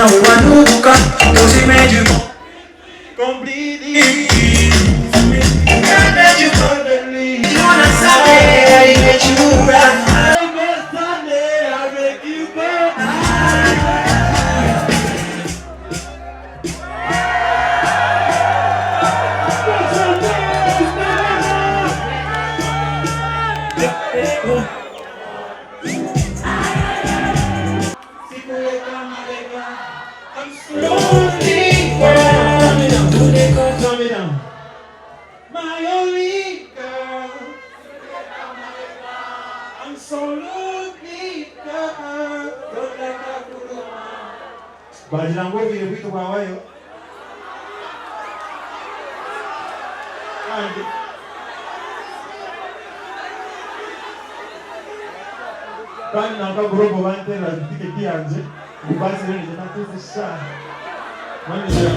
Omwana Womuka, cause made you completely. God made you completely. On a Sunday, I get you right. Sunday, I make you my only girl. I'm so lonely, girl. Bajira ngovi yebito kwa wayo. Bani na grobo bante na tiketi anje. Ubasi ni na tuzi sha. Mani ya.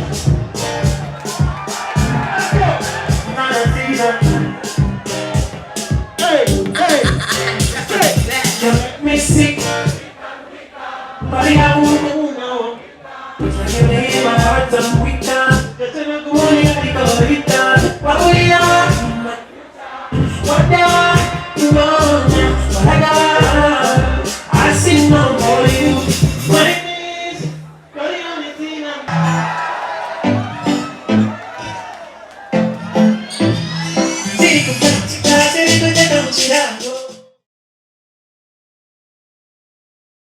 Hey, hey, hey, you make me sick. But I won't know. When you leave my heart, I'm weak down. You're gonna go on, you're gonna go down. What we are.